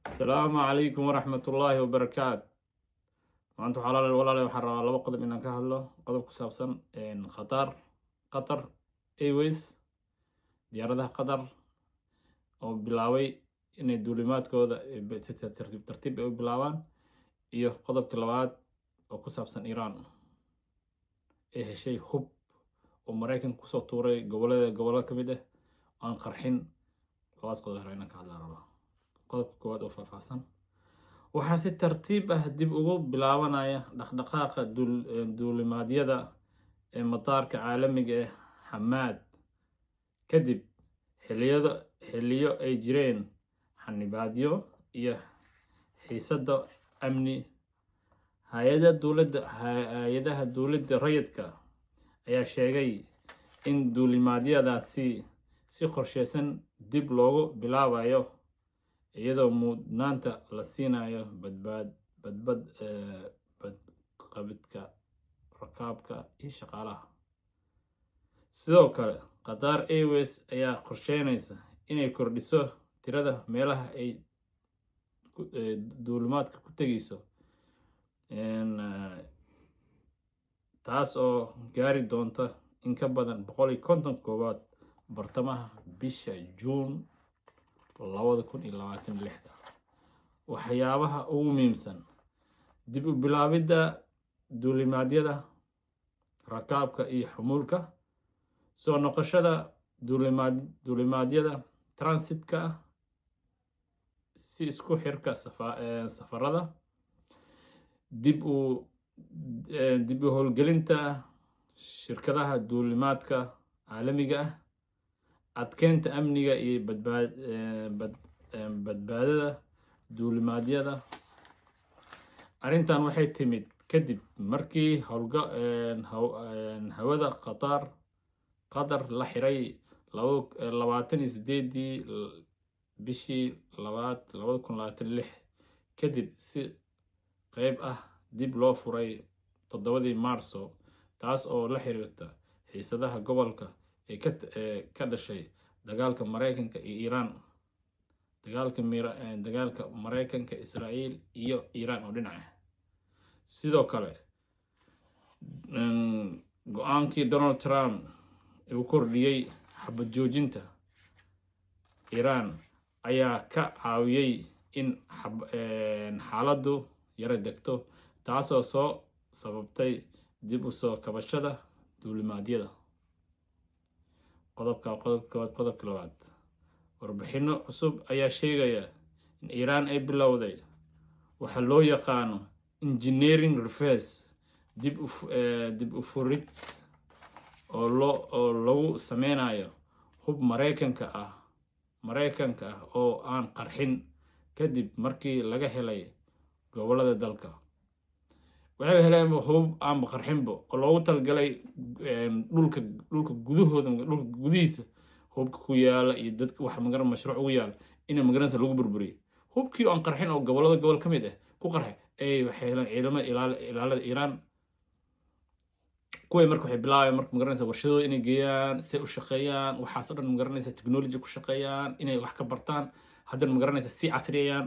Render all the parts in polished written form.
السلام عليكم ورحمة الله وبركاته. maanta walaalahay waxaan rabaa laba qodob inaan ka hadlo. Qodob ku saabsan Qatar Airways, diyaaradaha Qatar oo bilaabay inay duulimaadkooda tartiib ay u bilaabaan, iyo qodobka labaad oo ku saabsan Iran ay heshay hub oo Mareykanka kusoo tuuray gobollo ka mid ah aan qarxin. Labaas qodob inaan ka hadlo. qodobka koowaad oo faahfaahsan, waxaa si tartiib ah dib ugu bilaabanaya dhaqdhaqaaqa duulimaadyada ee mataarka caalamiga ah Hamad kadib xilliyo ay jireen xanibaadyo iyo xiisado amni. Hay'adaha dowladda rayidka ayaa sheegay in duulimaadyadaasi si qorsheysan dib loogu bilaabayo, iyadoo mudnaanta la siinayo badqabka rakaabka iyo shaqaalaha. Sidoo kale, Qatar Airways ayaa qorsheynaysa inay kordhiso tirada meelaha ay duulimaadka ku tegayso, taas oo gaari doonta in ka badan 150 kooxood bartamaha bisha Juun 2026. Waxyaabaha ugu muhiimsan dib u bilaabidda duulimaadyada rakaabka iyo xamuulka, soo noqoshada duulimaadyada transitka ah, si isku xirka safarada, dib u howlgelinta shirkadaha duulimaadka caalamiga ah, adkeynta amniga iyo badbaadada duulimaadyada. Arrintan waxay timid kadib markii hawada Qatar la xiray 28 bishii 2026, kadib si qayb ah dib loo furay 7 Maarso, taas oo la xiriirta xiisadaha gobolka ee ka dhashay dagaalka Mareykanka iyo Iran. Dagaalka Mareykanka, Israa'iil iyo Iran oo dhinaca ah. Sidoo kale, go'aankii Donald Trump uu kordhiyay xabad joojinta Iran ayaa ka caawiyay in xaaladdu yara degto, taasoo soo sababtay dib u soo kabashada duulimaadyada. Qodobka labaad, warbixino cusub ayaa sheegaya in Iran ay bilowday waxa loo yaqaano engineering reverse, dib u furid oo lagu sameynayo hub Mareykanka ah oo aan qarxin, kadib markii laga helay gobollada dalka. Waxay heleen hub aan qarxinba oo loogu talagalay dhulka gudihiisa hubka ku yaala iyo dadka wax mashruuc ugu yaala in magaranaysa lagu burburiyo. Hubkii aan qarxin oo gobol ka mid ah ku qarxay waxay heleen ciidamada ilaalada Iran. Kuway marka waxay bilaabeen magaranaysa warshadooda inay geeyaan, si u shaqeeyaan, waxaas oo dhan magaranaysa technology ku shaqeeyaan, inay wax ka bartaan, haddana magaranaysa si casriyayaan,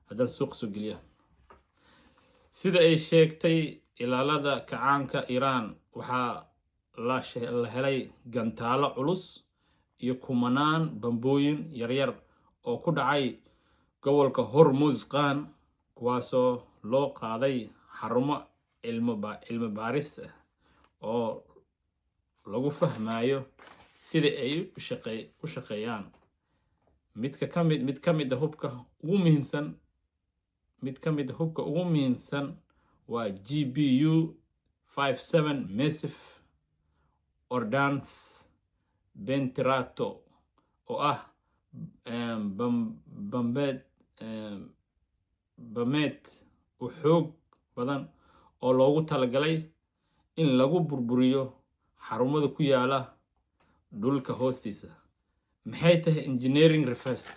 haddana suuq soo geliyaan. Sida ay sheegtay ilaalada kacaanka Iran, waxaa la helay gantaalo culus iyo kumanaan bambooyin yaryar oo ku dhacay gobolka Hormuzgan, kuwaasoo loo qaaday xarumo cilmi baaris ah oo lagu fahmayo sida ay u shaqeeyaan. Mid ka mid ah hubka ugu muhiimsan waa GBU-57 Massive Ordnance Penetrator, oo ah bambeed u xoog badan oo loogu talagalay in lagu burburiyo xarumaha ku yaala dhulka hoostiisa. Maxay tahay engineering reverse?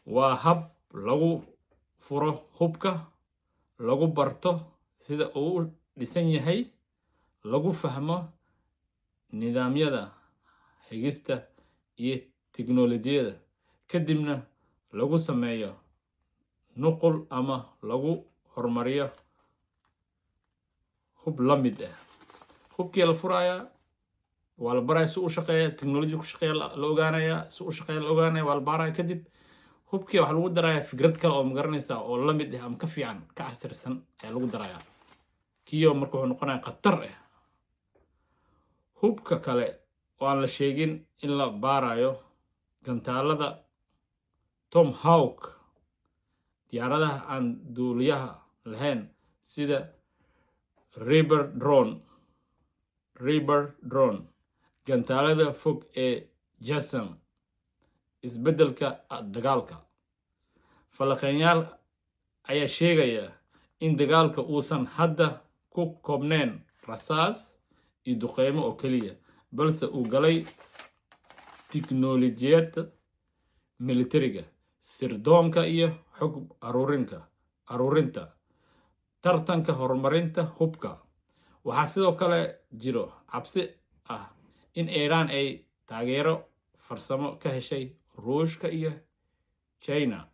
Waa hab lagu furo hubka, lagu barto sida uu u dhisan yahay, lagu fahmo nidaamyada hagista iyo tiknoolajiyada, kadibna lagu sameeyo nuqul ama lagu horumariyo hub la mid ah. hubkii la furayaa waa la baraya si u shaqeeya, technology ku shaqeeya la ogaanaya, si u shaqeeya la ogaanaya, waa la baaraya kadib hubkii waxa lagu daraya fikrad kale oo magaranaysa oo la mid ah ama ka fiican ka casirsan ayaa lagu daraya kiyo marka wuxuu noqonaya khatar ah. hubka kale oo aan la sheegin in la baarayo gantaalada Tomahawk, diyaaradaha aan duuliyaha lahayn sida Reaper drone, gantaalada fog ee JASSM, isbeddelka dagaalka. Falanqeeyayaal ayaa sheegaya in dagaalka uusan hadda ku koobnayn rasaas iyo duqeymo oo keliya, balse uu galay tiknoolajiyadda militariga, sirdoonka iyo xog aruurinta, tartanka horumarinta hubka. waxaa sidoo kale jiro cabsi ah in Iran ay taageero farsamo ka heshay Ruushka iyo China,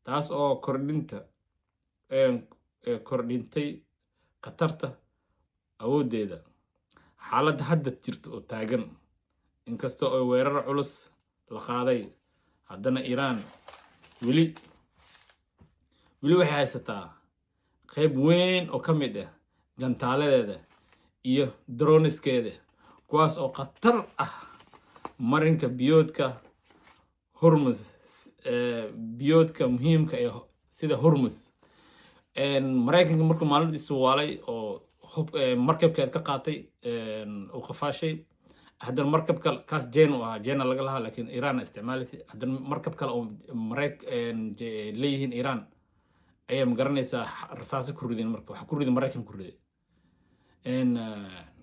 taas oo kordhintay khatarta awoodeeda. xaaladda hadda jirta oo taagan, inkasta oo weerar culus la qaaday, haddana Iran weli waxay haysataa qayb weyn oo ka mid ah gantaaladeeda iyo droneskeeda, kuwaas oo khatar ah marinka biyoodka Hormuz, biyoodka muhiimka ee sida Hormuz. Mareykanka markuu maalintiisa waalay oo markabkeed ka qaatay uu qafaashay, haddana markabka kaas jeen u ahaa, jeena laga lahaa laakiin Iran isticmaalaysay. haddana markab kale oo leeyihiin Iran ayaa magaranaysaa rasaasa ku rideen, marka waxa ku riday Mareykan ku riday.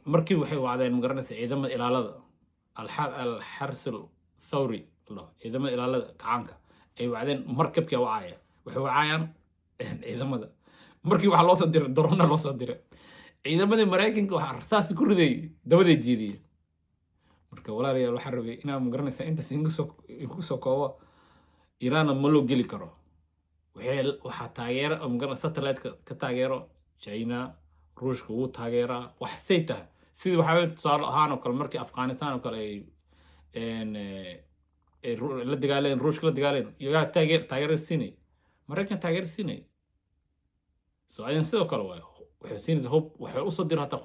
markii waxay wacdeen magaranaysaa ciidamada ilaalada al-Harsul Thawri, ciidamada ilaalada kacaanka ay wacdeen markabkii wacaya, waxay wacayaan ciidamada. markii waxa loo soo diray drone loo soo diray, ciidamadii Mareykanka waxa rasaas ku riday dabaday jeediyay. marka walaalayaal waxaan rabay inaan magaranaysaa intaas igu soo koobo. Iran ma loo geli karo, waxaa taageero satellite ka taageero China, Ruushka wuu taageeraa, wax say tahay sidii waxaa tusaale ahaan oo kale markii Afghanistan oo kale ay la dagaaleen, Ruushka la dagaaleen, iyagaa taageero siinay, Mareykan taageero siinay. ayaan sidoo kale waxay siinaysaa hub, waxay usoo diro hataa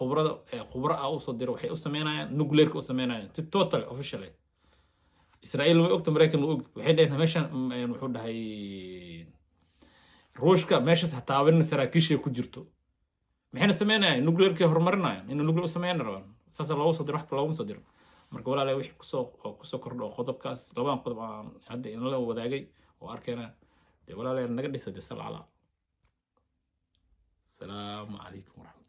khubra usoo diro, waxay u sameynayaan nuclearka u sameynayaan total official. Israa'iil way ogta, Mareykan way og, waxay dhaheen meeshan wuxuu dhahay Ruushka meeshaas hataaban saraakiisha ku jirto, maxayna sameynayaan nuclearka horumarinayaan, inuu nuclear u sameeyaan rabaan, saas loogu soo diro, wax loogu soo diro. marka walaalahay wixii kusoo kordho qodobkaas, labadan qodob aan hadda inala wadaagay oo arkayna dee walaalahay naga dhisa dee salcala. السلام عليكم ورحمة الله.